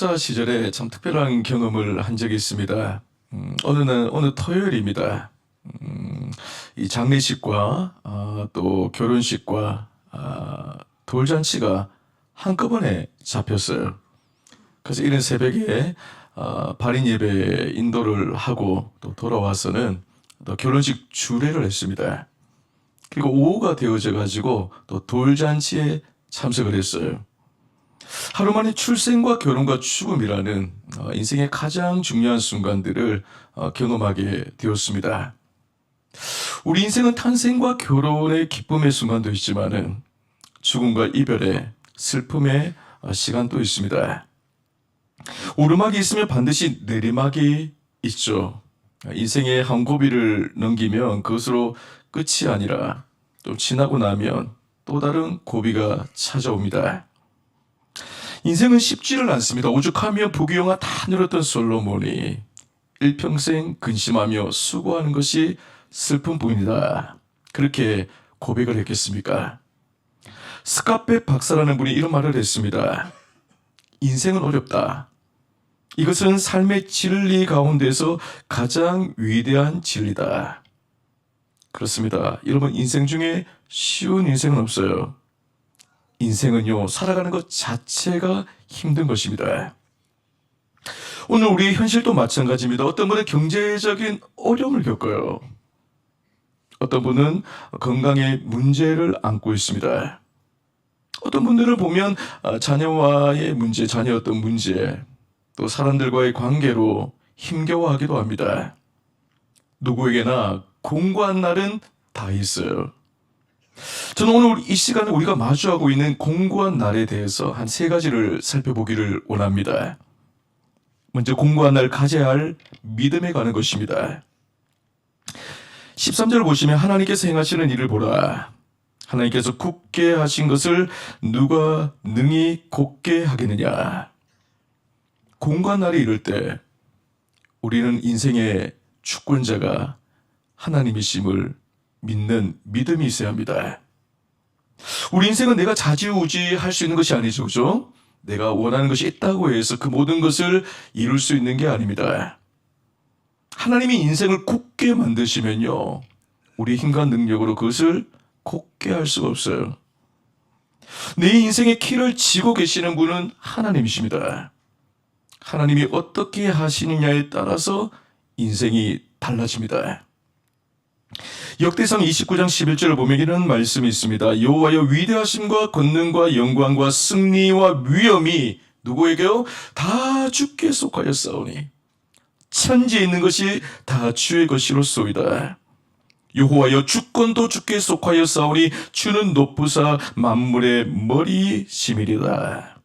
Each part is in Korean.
목사 시절에 참 특별한 경험을 한 적이 있습니다. 어느 토요일입니다. 이 장례식과 또 결혼식과 돌잔치가 한꺼번에 잡혔어요. 그래서 이른 새벽에 발인 예배 인도를 하고 또 돌아와서는 또 결혼식 주례를 했습니다. 그리고 오후가 되어져 가지고 또 돌잔치에 참석을 했어요. 하루 만에 출생과 결혼과 죽음이라는 인생의 가장 중요한 순간들을 경험하게 되었습니다. 우리 인생은 탄생과 결혼의 기쁨의 순간도 있지만은 죽음과 이별의 슬픔의 시간도 있습니다. 오르막이 있으면 반드시 내리막이 있죠. 인생의 한 고비를 넘기면 그것으로 끝이 아니라 또 지나고 나면 또 다른 고비가 찾아옵니다. 인생은 쉽지를 않습니다. 오죽하며 부귀영화 다 누렸던 솔로몬이 일평생 근심하며 수고하는 것이 슬픈 뿐이다. 그렇게 고백을 했겠습니까? 스카페 박사라는 분이 이런 말을 했습니다. 인생은 어렵다. 이것은 삶의 진리 가운데서 가장 위대한 진리다. 그렇습니다. 여러분, 인생 중에 쉬운 인생은 없어요. 인생은요, 살아가는 것 자체가 힘든 것입니다. 오늘 우리 현실도 마찬가지입니다. 어떤 분은 경제적인 어려움을 겪어요. 어떤 분은 건강의 문제를 안고 있습니다. 어떤 분들을 보면 자녀와의 문제, 자녀 어떤 문제, 또 사람들과의 관계로 힘겨워하기도 합니다. 누구에게나 공고한 날은 다 있어요. 저는 오늘 이 시간에 우리가 마주하고 있는 공고한 날에 대해서 한 세 가지를 살펴보기를 원합니다. 먼저 공고한 날 가져야 할 믿음에 관한 것입니다. 13절 보시면 하나님께서 행하시는 일을 보라. 하나님께서 굳게 하신 것을 누가 능히 곧게 하겠느냐. 공고한 날이 이를 때 우리는 인생의 주권자가 하나님이심을 믿는 믿음이 있어야 합니다. 우리 인생은 내가 좌지우지할 수 있는 것이 아니죠, 그죠? 내가 원하는 것이 있다고 해서 그 모든 것을 이룰 수 있는 게 아닙니다. 하나님이 인생을 굳게 만드시면요, 우리 힘과 능력으로 그것을 곧게 할 수가 없어요. 내 인생의 키를 쥐고 계시는 분은 하나님이십니다. 하나님이 어떻게 하시느냐에 따라서 인생이 달라집니다. 역대상 29장 11절을 보면 이런 말씀이 있습니다. 여호와여 위대하심과 권능과 영광과 승리와 위엄이 누구에게요? 다 주께 속하였사오니 천지에 있는 것이 다 주의 것이로소이다. 여호와여 주권도 주께 속하였사오니 주는 높으사 만물의 머리심이리다.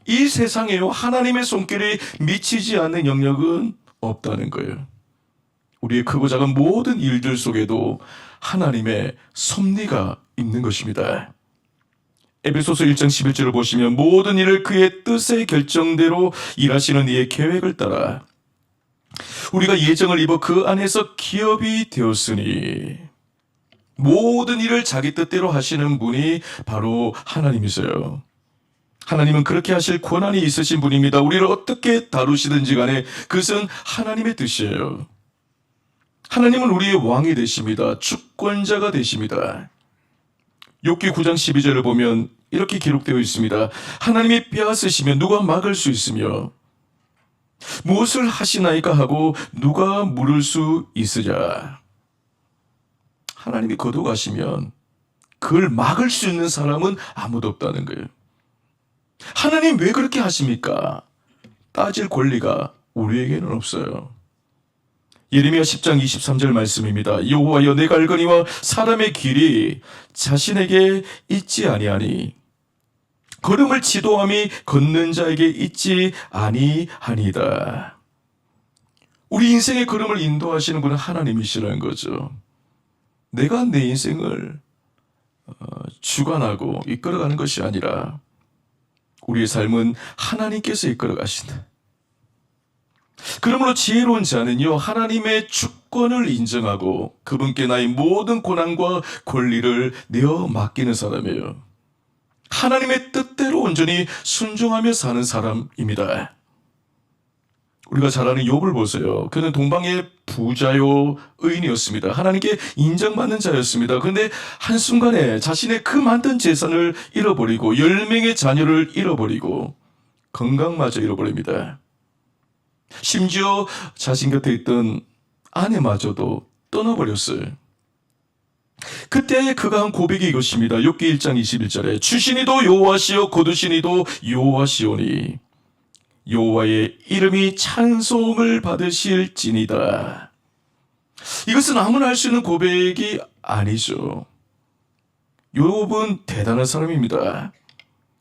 이 세상에요, 하나님의 손길이 미치지 않는 영역은 없다는 거예요. 우리의 크고 작은 모든 일들 속에도 하나님의 섭리가 있는 것입니다. 에베소서 1장 11절을 보시면 모든 일을 그의 뜻의 결정대로 일하시는 이의 계획을 따라 우리가 예정을 입어 그 안에서 기업이 되었으니, 모든 일을 자기 뜻대로 하시는 분이 바로 하나님이세요. 하나님은 그렇게 하실 권한이 있으신 분입니다. 우리를 어떻게 다루시든지 간에 그것은 하나님의 뜻이에요. 하나님은 우리의 왕이 되십니다. 주권자가 되십니다. 욥기 9장 12절을 보면 이렇게 기록되어 있습니다. 하나님이 빼앗으시면 누가 막을 수 있으며 무엇을 하시나이까 하고 누가 물을 수 있으랴. 하나님이 거둬가시면 그걸 막을 수 있는 사람은 아무도 없다는 거예요. 하나님 왜 그렇게 하십니까? 따질 권리가 우리에게는 없어요. 예레미야 10장 23절 말씀입니다. 여호와여 내가 알거니와 사람의 길이 자신에게 있지 아니하니 걸음을 지도함이 걷는 자에게 있지 아니하니이다. 우리 인생의 걸음을 인도하시는 분은 하나님이시라는 거죠. 내가 내 인생을 주관하고 이끌어가는 것이 아니라 우리의 삶은 하나님께서 이끌어 가신다. 그러므로 지혜로운 자는요, 하나님의 주권을 인정하고 그분께 나의 모든 고난과 권리를 내어 맡기는 사람이에요. 하나님의 뜻대로 온전히 순종하며 사는 사람입니다. 우리가 잘 아는 욥을 보세요. 그는 동방의 부자요 의인이었습니다. 하나님께 인정받는 자였습니다. 그런데 한순간에 자신의 그 많던 재산을 잃어버리고 10명의 자녀를 잃어버리고 건강마저 잃어버립니다. 심지어 자신 곁에 있던 아내마저도 떠나버렸어요. 그때 그가 한 고백이 이것입니다. 욥기 1장 21절에 주시니도 여호와시요 거두시니도 여호와시오니 여호와의 이름이 찬송을 받으실지니다. 이것은 아무나 할 수 있는 고백이 아니죠. 욥은 대단한 사람입니다.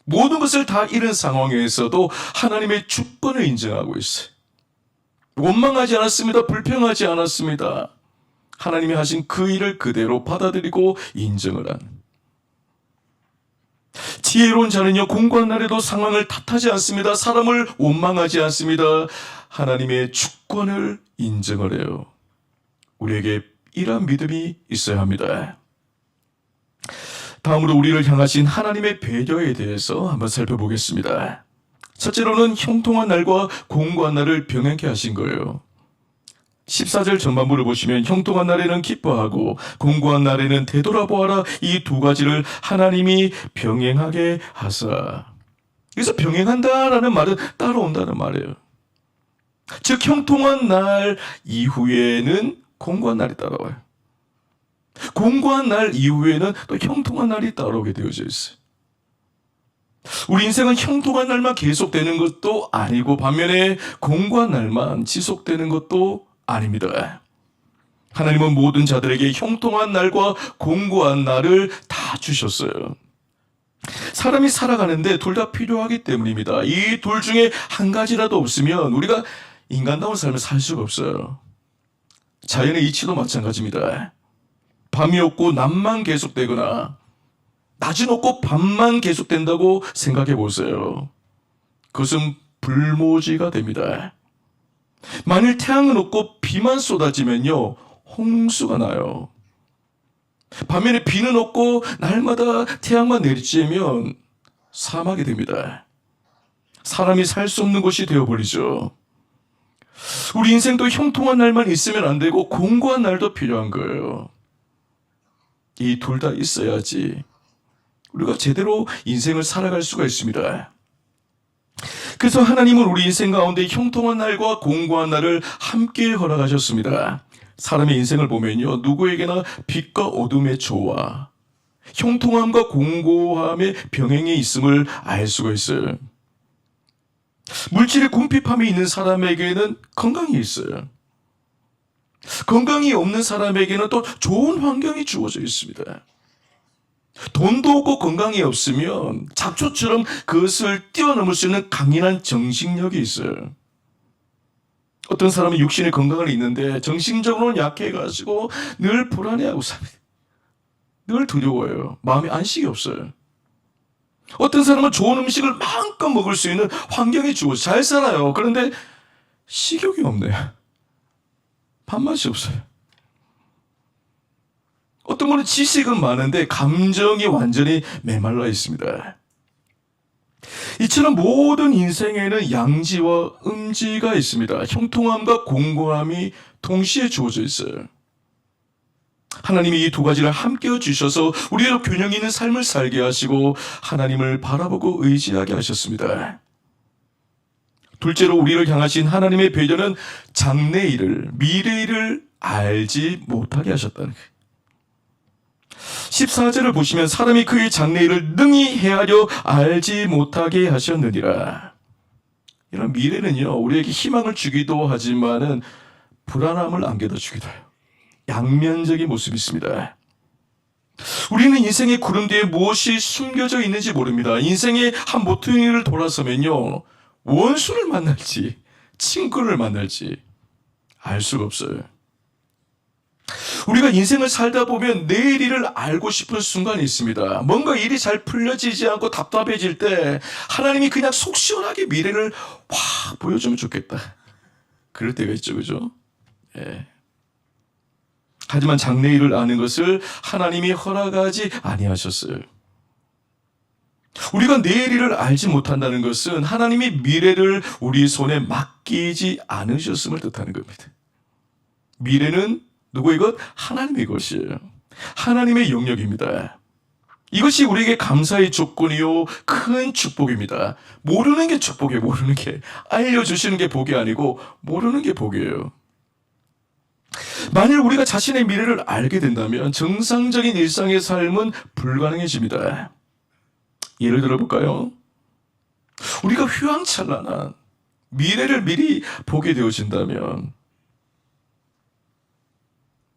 모든 것을 다 잃은 상황에서도 하나님의 주권을 인정하고 있어요. 원망하지 않았습니다. 불평하지 않았습니다. 하나님이 하신 그 일을 그대로 받아들이고 인정을 한. 지혜로운 자는요, 공고한 날에도 상황을 탓하지 않습니다. 사람을 원망하지 않습니다. 하나님의 주권을 인정을 해요. 우리에게 이러한 믿음이 있어야 합니다. 다음으로 우리를 향하신 하나님의 배려에 대해서 한번 살펴보겠습니다. 첫째로는 형통한 날과 공고한 날을 병행케 하신 거예요. 14절 전반부를 보시면 형통한 날에는 기뻐하고 공고한 날에는 되돌아보아라, 이 두 가지를 하나님이 병행하게 하사. 그래서 병행한다라는 말은 따라온다는 말이에요. 즉 형통한 날 이후에는 공고한 날이 따라와요. 공고한 날 이후에는 또 형통한 날이 따라오게 되어져 있어요. 우리 인생은 형통한 날만 계속되는 것도 아니고 반면에 공고한 날만 지속되는 것도 아닙니다. 하나님은 모든 자들에게 형통한 날과 공고한 날을 다 주셨어요. 사람이 살아가는데 둘 다 필요하기 때문입니다. 이 둘 중에 한 가지라도 없으면 우리가 인간다운 삶을 살 수가 없어요. 자연의 이치도 마찬가지입니다. 밤이 없고 낮만 계속되거나 낮은 없고 밤만 계속된다고 생각해 보세요. 그것은 불모지가 됩니다. 만일 태양은 없고 비만 쏟아지면요, 홍수가 나요. 반면에 비는 없고 날마다 태양만 내리쬐면 사막이 됩니다. 사람이 살 수 없는 곳이 되어버리죠. 우리 인생도 형통한 날만 있으면 안 되고 공고한 날도 필요한 거예요. 이 둘 다 있어야지 우리가 제대로 인생을 살아갈 수가 있습니다. 그래서 하나님은 우리 인생 가운데 형통한 날과 공고한 날을 함께 허락하셨습니다. 사람의 인생을 보면요, 누구에게나 빛과 어둠의 조화, 형통함과 공고함의 병행이 있음을 알 수가 있어요. 물질의 궁핍함이 있는 사람에게는 건강이 있어요. 건강이 없는 사람에게는 또 좋은 환경이 주어져 있습니다. 돈도 없고 건강이 없으면 잡초처럼 그것을 뛰어넘을 수 있는 강인한 정신력이 있어요. 어떤 사람은 육신의 건강은 있는데 정신적으로는 약해가지고 늘 불안해하고 삽니다. 늘 두려워요. 마음에 안식이 없어요. 어떤 사람은 좋은 음식을 마음껏 먹을 수 있는 환경이 주어져 잘 살아요. 그런데 식욕이 없네요. 밥맛이 없어요. 어떤 분은 지식은 많은데 감정이 완전히 메말라 있습니다. 이처럼 모든 인생에는 양지와 음지가 있습니다. 형통함과 공고함이 동시에 주어져 있어요. 하나님이 이 두 가지를 함께 주셔서 우리로 균형 있는 삶을 살게 하시고 하나님을 바라보고 의지하게 하셨습니다. 둘째로 우리를 향하신 하나님의 배려는 장래일을, 미래일을 알지 못하게 하셨다는 거예요. 14절을 보시면 사람이 그의 장래일을 능히 헤아려 알지 못하게 하셨느니라. 이런 미래는요, 우리에게 희망을 주기도 하지만은 불안함을 안겨다 주기도 해요. 양면적인 모습이 있습니다. 우리는 인생의 구름 뒤에 무엇이 숨겨져 있는지 모릅니다. 인생의 한 모퉁이를 돌아서면요, 원수를 만날지 친구를 만날지 알 수가 없어요. 우리가 인생을 살다 보면 내일 일을 알고 싶은 순간이 있습니다. 뭔가 일이 잘 풀려지지 않고 답답해질 때 하나님이 그냥 속 시원하게 미래를 확 보여주면 좋겠다. 그럴 때가 있죠, 그죠? 예. 하지만 장래일을 아는 것을 하나님이 허락하지 아니하셨어요. 우리가 내일을 알지 못한다는 것은 하나님이 미래를 우리 손에 맡기지 않으셨음을 뜻하는 겁니다. 미래는 누구의 것? 하나님의 것이에요. 하나님의 영역입니다. 이것이 우리에게 감사의 조건이요 큰 축복입니다. 모르는 게 축복이에요. 모르는 게. 알려주시는 게 복이 아니고 모르는 게 복이에요. 만일 우리가 자신의 미래를 알게 된다면 정상적인 일상의 삶은 불가능해집니다. 예를 들어볼까요? 우리가 휘황찬란한 미래를 미리 보게 되어진다면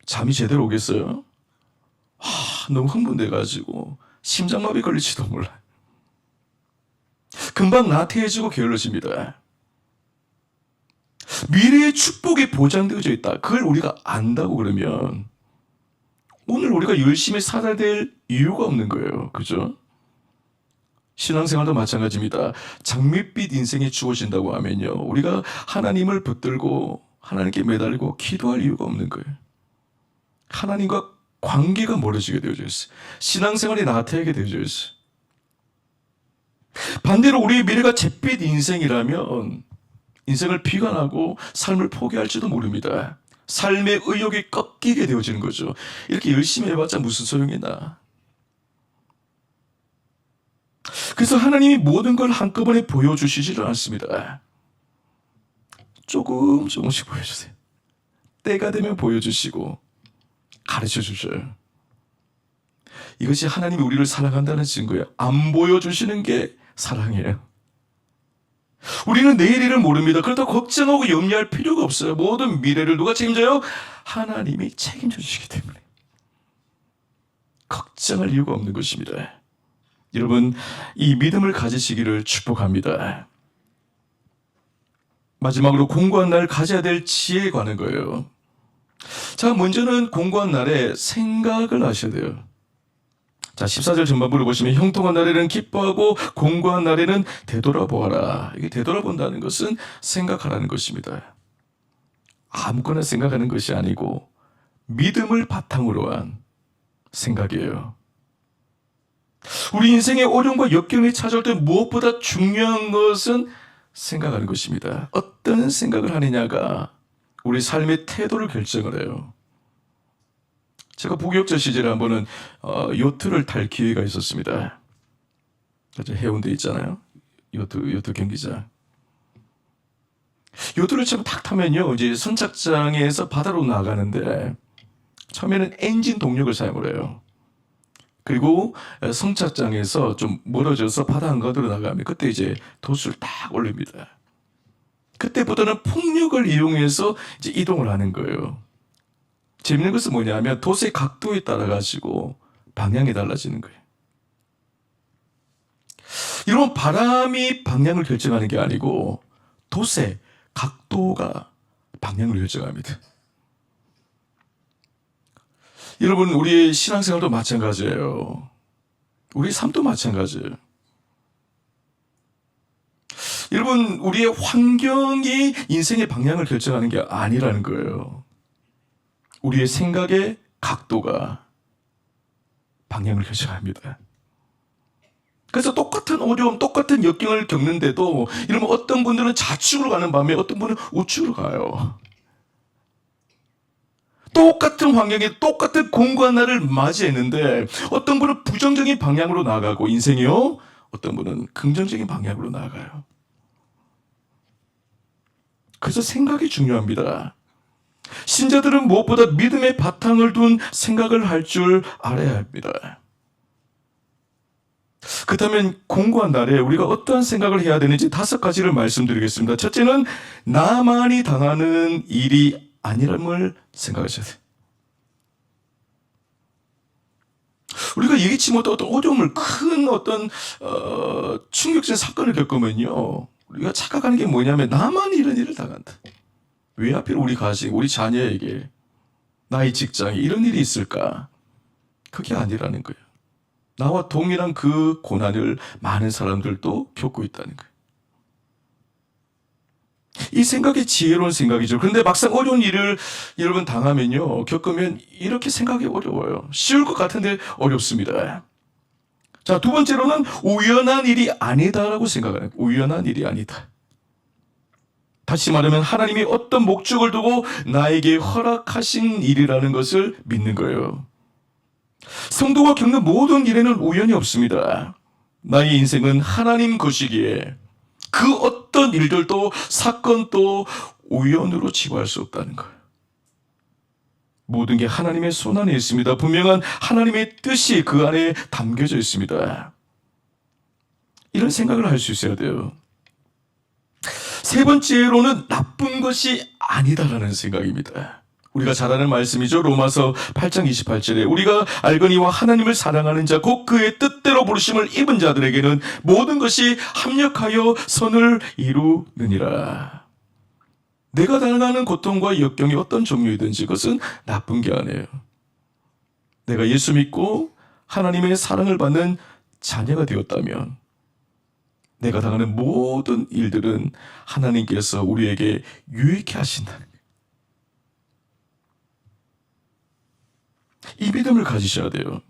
잠이 제대로 오겠어요? 너무 흥분돼가지고 심장마비 걸릴지도 몰라요. 금방 나태해지고 게을러집니다. 미래의 축복이 보장되어져 있다. 그걸 우리가 안다고 그러면 오늘 우리가 열심히 살아야 될 이유가 없는 거예요. 그죠? 신앙생활도 마찬가지입니다. 장밋빛 인생이 주어진다고 하면요. 우리가 하나님을 붙들고 하나님께 매달리고 기도할 이유가 없는 거예요. 하나님과 관계가 멀어지게 되어져 있어요. 신앙생활이 나태하게 되어져 있어요. 반대로 우리의 미래가 잿빛 인생이라면 인생을 비관하고 삶을 포기할지도 모릅니다. 삶의 의욕이 꺾이게 되어지는 거죠. 이렇게 열심히 해봤자 무슨 소용이 나. 그래서 하나님이 모든 걸 한꺼번에 보여주시지를 않습니다. 조금씩 보여주세요. 때가 되면 보여주시고 가르쳐 주셔요. 이것이 하나님이 우리를 사랑한다는 증거예요. 안 보여주시는 게 사랑이에요. 우리는 내일 일을 모릅니다. 그렇다고 걱정하고 염려할 필요가 없어요. 모든 미래를 누가 책임져요? 하나님이 책임져 주시기 때문에 걱정할 이유가 없는 것입니다. 여러분, 이 믿음을 가지시기를 축복합니다. 마지막으로 공고한 날 가져야 될 지혜에 관한 거예요. 자, 먼저는 공고한 날에 생각을 하셔야 돼요. 자, 14절 전반부를 보시면 형통한 날에는 기뻐하고 공고한 날에는 되돌아보아라. 이게 되돌아본다는 것은 생각하라는 것입니다. 아무거나 생각하는 것이 아니고 믿음을 바탕으로 한 생각이에요. 우리 인생의 어려움과 역경이 찾아올 때 무엇보다 중요한 것은 생각하는 것입니다. 어떤 생각을 하느냐가 우리 삶의 태도를 결정을 해요. 제가 부교육자 시절에 한 번은 요트를 탈 기회가 있었습니다. 해운대 있잖아요. 요트 경기장. 요트를 처음 탁 타면요, 이제 선착장에서 바다로 나가는데 처음에는 엔진 동력을 사용을 해요. 그리고 선착장에서 좀 멀어져서 바다 한가운데로 나가면 그때 이제 도수를 딱 올립니다. 그때부터는 풍력을 이용해서 이제 이동을 하는 거예요. 재밌는 것은 뭐냐면 돛의 각도에 따라 가지고 방향이 달라지는 거예요. 이런 바람이 방향을 결정하는 게 아니고 돛의 각도가 방향을 결정합니다. 여러분, 우리의 신앙생활도 마찬가지예요. 우리 삶도 마찬가지예요. 여러분, 우리의 환경이 인생의 방향을 결정하는 게 아니라는 거예요. 우리의 생각의 각도가 방향을 결정합니다. 그래서 똑같은 어려움, 똑같은 역경을 겪는데도 이러면 어떤 분들은 좌측으로 가는 반면에 어떤 분은 우측으로 가요. 똑같은 환경에 똑같은 공고한 날을 맞이했는데 어떤 분은 부정적인 방향으로 나가고 인생이요, 어떤 분은 긍정적인 방향으로 나가요. 그래서 생각이 중요합니다. 신자들은 무엇보다 믿음의 바탕을 둔 생각을 할 줄 알아야 합니다. 그렇다면 공고한 날에 우리가 어떠한 생각을 해야 되는지 5가지를 말씀드리겠습니다. 첫째는 나만이 당하는 일이 아니람을 생각하셔야 돼요. 우리가 예기치 못한 어떤 어려움을, 큰 어떤 충격적인 사건을 겪으면요, 우리가 착각하는 게 뭐냐면 나만 이런 일을 당한다. 왜 하필 우리 가정, 우리 자녀에게, 나의 직장에 이런 일이 있을까? 그게 아니라는 거예요. 나와 동일한 그 고난을 많은 사람들도 겪고 있다는 거예요. 이 생각이 지혜로운 생각이죠. 그런데 막상 어려운 일을 여러분 겪으면 이렇게 생각이 어려워요. 쉬울 것 같은데 어렵습니다. 자, 두 번째로는 우연한 일이 아니다라고 생각하는, 우연한 일이 아니다. 다시 말하면 하나님이 어떤 목적을 두고 나에게 허락하신 일이라는 것을 믿는 거예요. 성도가 겪는 모든 일에는 우연이 없습니다. 나의 인생은 하나님 것이기에 그 어떤 일들도 사건도 우연으로 치부할 수 없다는 거예요. 모든 게 하나님의 손 안에 있습니다. 분명한 하나님의 뜻이 그 안에 담겨져 있습니다. 이런 생각을 할 수 있어야 돼요. 세 번째로는 나쁜 것이 아니다라는 생각입니다. 우리가 잘 아는 말씀이죠. 로마서 8장 28절에 우리가 알거니와 하나님을 사랑하는 자 곧 그의 뜻대로 부르심을 입은 자들에게는 모든 것이 합력하여 선을 이루느니라. 내가 당하는 고통과 역경이 어떤 종류이든지 그것은 나쁜 게 아니에요. 내가 예수 믿고 하나님의 사랑을 받는 자녀가 되었다면 내가 당하는 모든 일들은 하나님께서 우리에게 유익해 하신다는 거예요. 이 믿음을 가지셔야 돼요.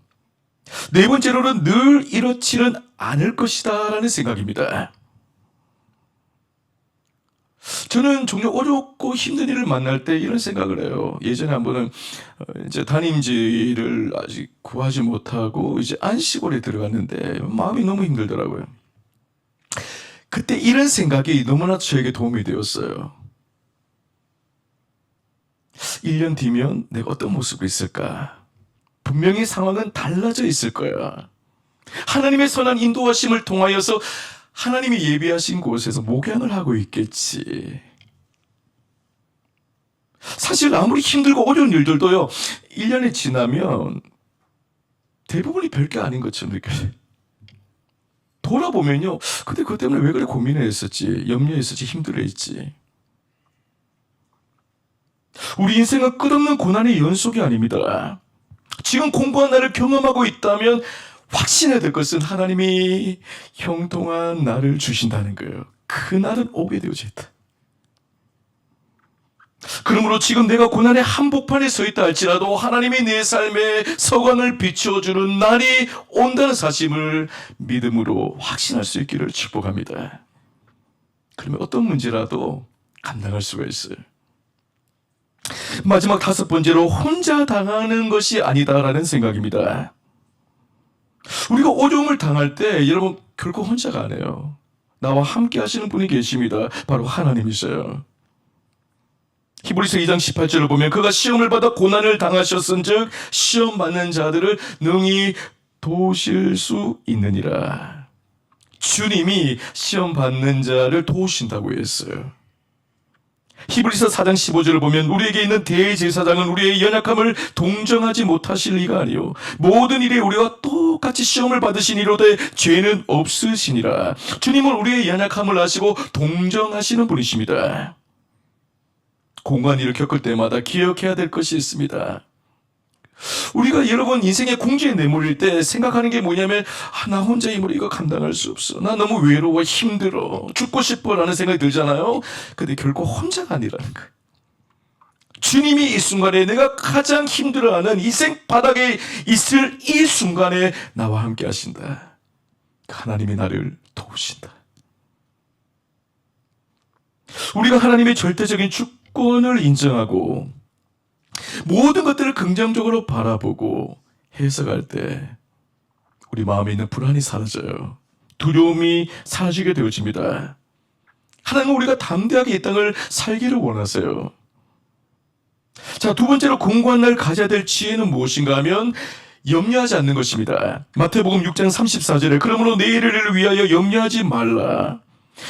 네 번째로는 늘 이렇지는 않을 것이다 라는 생각입니다. 저는 종종 어렵고 힘든 일을 만날 때 이런 생각을 해요. 예전에 한 번은 이제 담임지를 아직 구하지 못하고 이제 안식월에 들어갔는데 마음이 너무 힘들더라고요. 그때 이런 생각이 너무나 저에게 도움이 되었어요. 1년 뒤면 내가 어떤 모습이 있을까? 분명히 상황은 달라져 있을 거야. 하나님의 선한 인도하심을 통하여서 하나님이 예비하신 곳에서 목양을 하고 있겠지. 사실 아무리 힘들고 어려운 일들도요, 1년이 지나면 대부분이 별게 아닌 것처럼 느껴져요. 돌아보면요, 근데 그것 때문에 왜 그래 고민했었지, 염려했었지, 힘들어했지. 우리 인생은 끝없는 고난의 연속이 아닙니다. 지금 공부한 나를 경험하고 있다면 확신해야 될 것은 하나님이 형통한 날을 주신다는 거예요. 그 날은 오게 되어져 있다. 그러므로 지금 내가 고난의 한복판에 서 있다 할지라도 하나님이 내 삶에 서광을 비추어주는 날이 온다는 사실을 믿음으로 확신할 수 있기를 축복합니다. 그러면 어떤 문제라도 감당할 수가 있어요. 마지막 다섯 번째로 혼자 당하는 것이 아니다라는 생각입니다. 우리가 어려움을 당할 때 여러분 결코 혼자가 아니에요. 나와 함께 하시는 분이 계십니다. 바로 하나님이세요. 히브리서 2장 18절을 보면 그가 시험을 받아 고난을 당하셨은즉 시험 받는 자들을 능히 도우실 수 있느니라. 주님이 시험 받는 자를 도우신다고 했어요. 히브리서 4장 15절을 보면 우리에게 있는 대제사장은 우리의 연약함을 동정하지 못하실 리가 아니요 모든 일에 우리와 똑같이 시험을 받으시니로되 죄는 없으시니라. 주님은 우리의 연약함을 아시고 동정하시는 분이십니다. 공고한 일을 겪을 때마다 기억해야 될 것이 있습니다. 우리가 여러분 인생의 궁지에 내몰릴 때 생각하는 게 뭐냐면 나 혼자 이 무리 이거 감당할 수 없어. 나 너무 외로워 힘들어. 죽고 싶어 라는 생각이 들잖아요. 근데 결코 혼자가 아니라는 거예요. 주님이 이 순간에 내가 가장 힘들어하는 인생 바닥에 있을 이 순간에 나와 함께 하신다. 하나님이 나를 도우신다. 우리가 하나님의 절대적인 주권을 인정하고 모든 것들을 긍정적으로 바라보고 해석할 때 우리 마음에 있는 불안이 사라져요. 두려움이 사라지게 되어집니다. 하나님은 우리가 담대하게 이 땅을 살기를 원하세요. 자, 두 번째로 공고한 날 가져야 될 지혜는 무엇인가 하면 염려하지 않는 것입니다. 마태복음 6장 34절에 그러므로 내일을 위하여 염려하지 말라.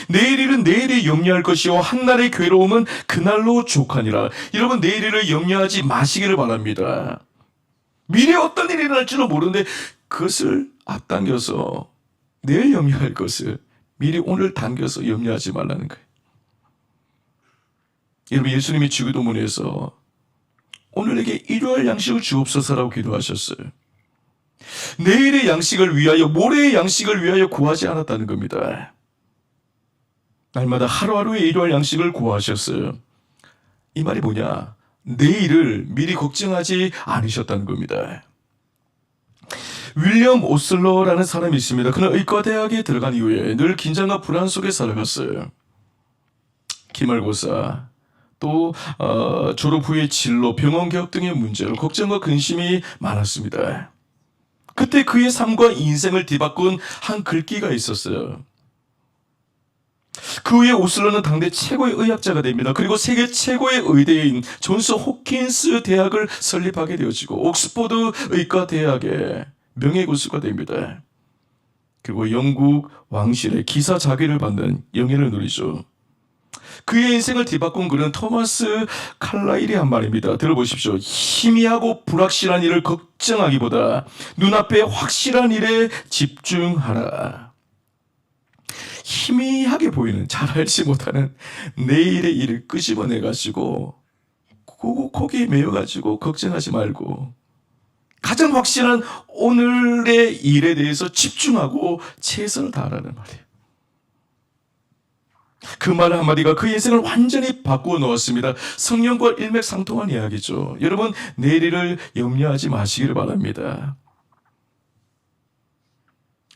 내일 일은 내일이 염려할 것이요 한날의 괴로움은 그날로 족하니라. 여러분 내일 일을 염려하지 마시기를 바랍니다. 미래에 어떤 일이 일어날지도 모르는데 그것을 앞당겨서 내일 염려할 것을 미리 오늘 당겨서 염려하지 말라는 거예요. 여러분 예수님이 주기도문에서 오늘에게 일요일 양식을 주옵소서라고 기도하셨어요. 내일의 양식을 위하여 모레의 양식을 위하여 구하지 않았다는 겁니다. 날마다 하루하루의 일요일 양식을 구하셨어요. 이 말이 뭐냐? 내일을 미리 걱정하지 않으셨다는 겁니다. 윌리엄 오슬러라는 사람이 있습니다. 그는 의과대학에 들어간 이후에 늘 긴장과 불안 속에 살아갔어요. 기말고사, 또 졸업 후의 진로, 병원 개혁 등의 문제로 걱정과 근심이 많았습니다. 그때 그의 삶과 인생을 뒤바꾼 한 글귀가 있었어요. 그 후에 오슬러는 당대 최고의 의학자가 됩니다. 그리고 세계 최고의 의대인 존스 홉킨스 대학을 설립하게 되어지고 옥스퍼드 의과대학의 명예교수가 됩니다. 그리고 영국 왕실의 기사 자귀를 받는 영예를 누리죠. 그의 인생을 뒤바꾼 글은 토마스 칼라일이 한 말입니다. 들어보십시오. 희미하고 불확실한 일을 걱정하기보다 눈앞에 확실한 일에 집중하라. 희미하게 보이는, 잘 알지 못하는 내일의 일을 끄집어내가지고 거기에 매여가지고 걱정하지 말고 가장 확실한 오늘의 일에 대해서 집중하고 최선을 다하라는 말이에요. 그 말 한마디가 그 인생을 완전히 바꾸어 놓았습니다. 성령과 일맥상통한 이야기죠. 여러분, 내일을 염려하지 마시기를 바랍니다.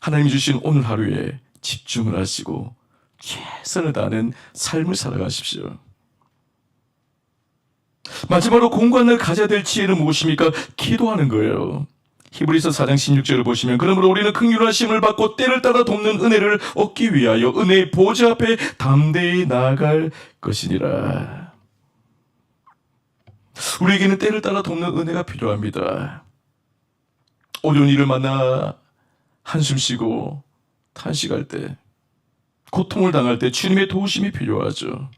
하나님이 주신 오늘 하루에 집중을 하시고 최선을 다하는 삶을 살아가십시오. 마지막으로 공관을 가져야 될 지혜는 무엇입니까? 기도하는 거예요. 히브리서 4장 16절을 보시면 그러므로 우리는 긍휼하심을 받고 때를 따라 돕는 은혜를 얻기 위하여 은혜의 보좌 앞에 담대히 나아갈 것이니라. 우리에게는 때를 따라 돕는 은혜가 필요합니다. 어려운 일을 만나 한숨 쉬고 탄식할 때, 고통을 당할 때 주님의 도우심이 필요하죠.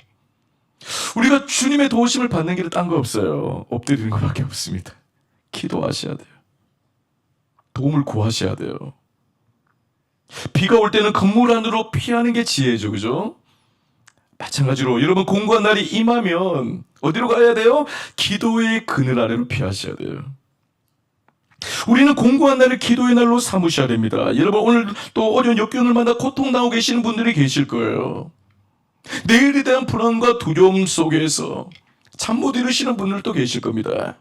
우리가 주님의 도우심을 받는 길은 딴 거 없어요. 엎드리는 것밖에 없습니다. 기도하셔야 돼요. 도움을 구하셔야 돼요. 비가 올 때는 건물 안으로 피하는 게 지혜죠. 그죠? 마찬가지로 여러분, 공고한 날이 임하면 어디로 가야 돼요? 기도의 그늘 아래로 피하셔야 돼요. 우리는 공고한 날을 기도의 날로 삼으셔야 됩니다. 여러분, 오늘 또 어려운 역경을 만나 고통당하고 계시는 분들이 계실 거예요. 내일에 대한 불안과 두려움 속에서 잠 못 이루시는 분들도 계실 겁니다.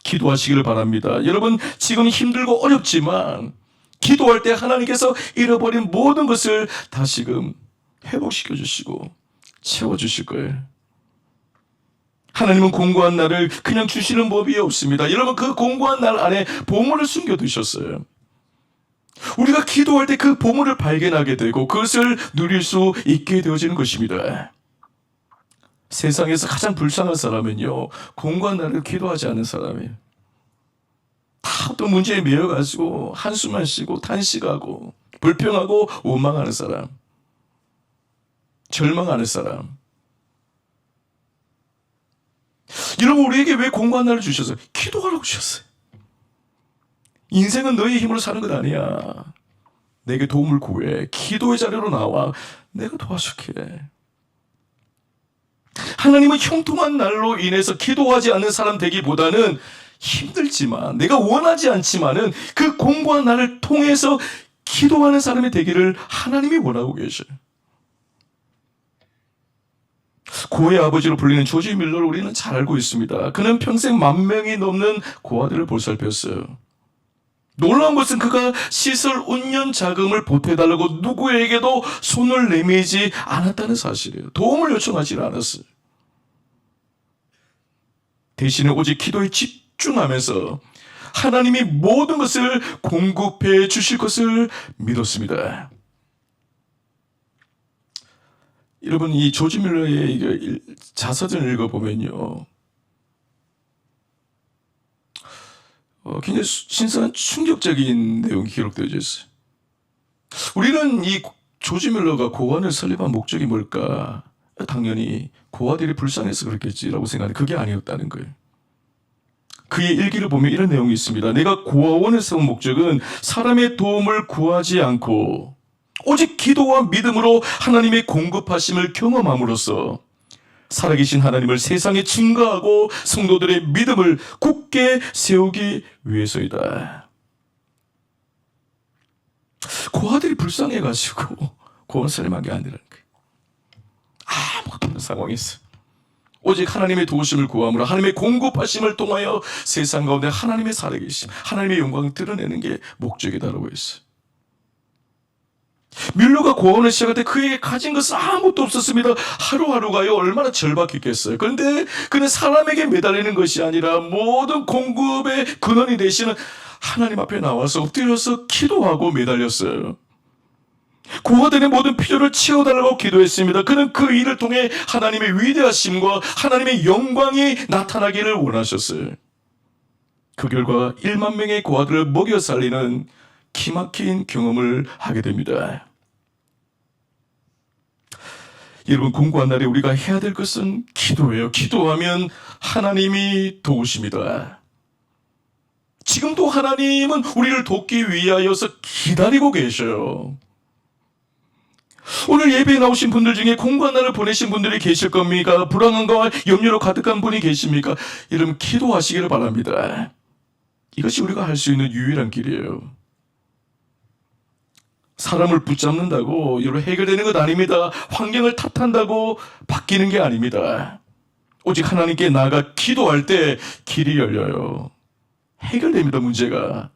기도하시기를 바랍니다. 여러분, 지금 힘들고 어렵지만 기도할 때 하나님께서 잃어버린 모든 것을 다시금 회복시켜 주시고 채워주실 거예요. 하나님은 공고한 날을 그냥 주시는 법이 없습니다. 여러분, 그 공고한 날 안에 보물을 숨겨두셨어요. 우리가 기도할 때 그 보물을 발견하게 되고 그것을 누릴 수 있게 되어지는 것입니다. 세상에서 가장 불쌍한 사람은요, 공고한 날을 기도하지 않는 사람이에요. 다 어떤 문제에 매여가지고 한숨만 쉬고 탄식하고 불평하고 원망하는 사람, 절망하는 사람. 여러분, 우리에게 왜 공고한 날을 주셨어요? 기도하라고 주셨어요. 인생은 너의 힘으로 사는 것 아니야. 내게 도움을 구해. 기도의 자리로 나와. 내가 도와줄게. 하나님은 형통한 날로 인해서 기도하지 않는 사람 되기보다는 힘들지만, 내가 원하지 않지만은 그 공고한 날을 통해서 기도하는 사람이 되기를 하나님이 원하고 계셔요. 고의 아버지로 불리는 조지 밀러를 우리는 잘 알고 있습니다. 그는 평생 10,000명이 넘는 고아들을 보살폈어요. 놀라운 것은 그가 시설 운영 자금을 보태달라고 누구에게도 손을 내밀지 않았다는 사실이에요. 도움을 요청하지 않았어요. 대신에 오직 기도에 집중하면서 하나님이 모든 것을 공급해 주실 것을 믿었습니다. 여러분, 이 조지 밀러의 자서전을 읽어보면요, 굉장히 신선한 충격적인 내용이 기록되어 있어요. 우리는 이 조지 밀러가 고아원을 설립한 목적이 뭘까? 당연히 고아들이 불쌍해서 그렇겠지라고 생각하는데 그게 아니었다는 거예요. 그의 일기를 보면 이런 내용이 있습니다. 내가 고아원을 세운 목적은 사람의 도움을 구하지 않고 오직 기도와 믿음으로 하나님의 공급하심을 경험함으로써 살아계신 하나님을 세상에 증거하고 성도들의 믿음을 굳게 세우기 위해서이다. 고아들이 불쌍해가지고 고아원 설립한 게 아니라는 거예요. 아무것도 없는 상황에서 오직 하나님의 도우심을 구함으로 하나님의 공급하심을 통하여 세상 가운데 하나님의 살아계심, 하나님의 영광을 드러내는 게 목적이다라고 했어요. 뮬러가 고아원을 시작할 때 그에게 가진 것은 아무것도 없었습니다. 하루하루가요 얼마나 절박했겠어요. 그런데 그는 사람에게 매달리는 것이 아니라 모든 공급의 근원이 되시는 하나님 앞에 나와서 엎드려서 기도하고 매달렸어요. 고아들의 모든 필요를 채워달라고 기도했습니다. 그는 그 일을 통해 하나님의 위대하심과 하나님의 영광이 나타나기를 원하셨어요. 그 결과 1만 명의 고아들을 먹여 살리는 기막힌 경험을 하게 됩니다. 여러분, 공고한 날에 우리가 해야 될 것은 기도예요. 기도하면 하나님이 도우십니다. 지금도 하나님은 우리를 돕기 위하여서 기다리고 계셔요. 오늘 예배에 나오신 분들 중에 공고한 날을 보내신 분들이 계실 겁니까? 불안함과 염려로 가득한 분이 계십니까? 여러분, 기도하시기를 바랍니다. 이것이 우리가 할 수 있는 유일한 길이에요. 사람을 붙잡는다고 여러분 해결되는 것 아닙니다. 환경을 탓한다고 바뀌는 게 아닙니다. 오직 하나님께 나아가 기도할 때 길이 열려요. 해결됩니다, 문제가.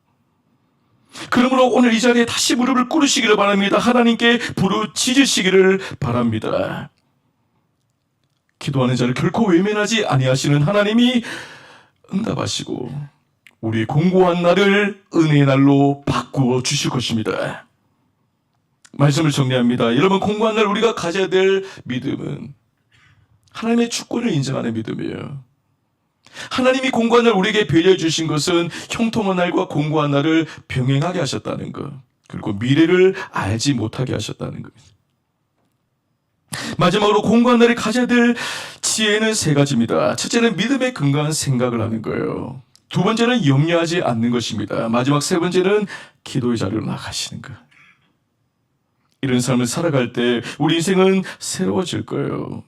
그러므로 오늘 이 자리에 다시 무릎을 꿇으시기를 바랍니다. 하나님께 부르짖으시기를 바랍니다. 기도하는 자를 결코 외면하지 아니하시는 하나님이 응답하시고 우리의 공고한 날을 은혜의 날로 바꾸어 주실 것입니다. 말씀을 정리합니다. 여러분, 공고한 날 우리가 가져야 될 믿음은 하나님의 주권을 인정하는 믿음이에요. 하나님이 공고한 날 우리에게 배려해 주신 것은 형통한 날과 공고한 날을 병행하게 하셨다는 것, 그리고 미래를 알지 못하게 하셨다는 것. 마지막으로 공고한 날에 가져야 될 지혜는 세 가지입니다. 첫째는 믿음에 근거한 생각을 하는 거예요. 두 번째는 염려하지 않는 것입니다. 마지막 세 번째는 기도의 자리로 나가시는 것. 이런 삶을 살아갈 때 우리 인생은 새로워질 거예요.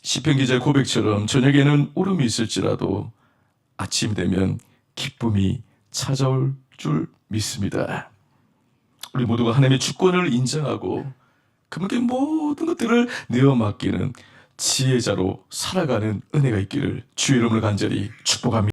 시편 기자의 고백처럼 저녁에는 울음이 있을지라도 아침이 되면 기쁨이 찾아올 줄 믿습니다. 우리 모두가 하나님의 주권을 인정하고 그분께 모든 것들을 내어 맡기는 지혜자로 살아가는 은혜가 있기를 주의 이름으로 간절히 축복합니다.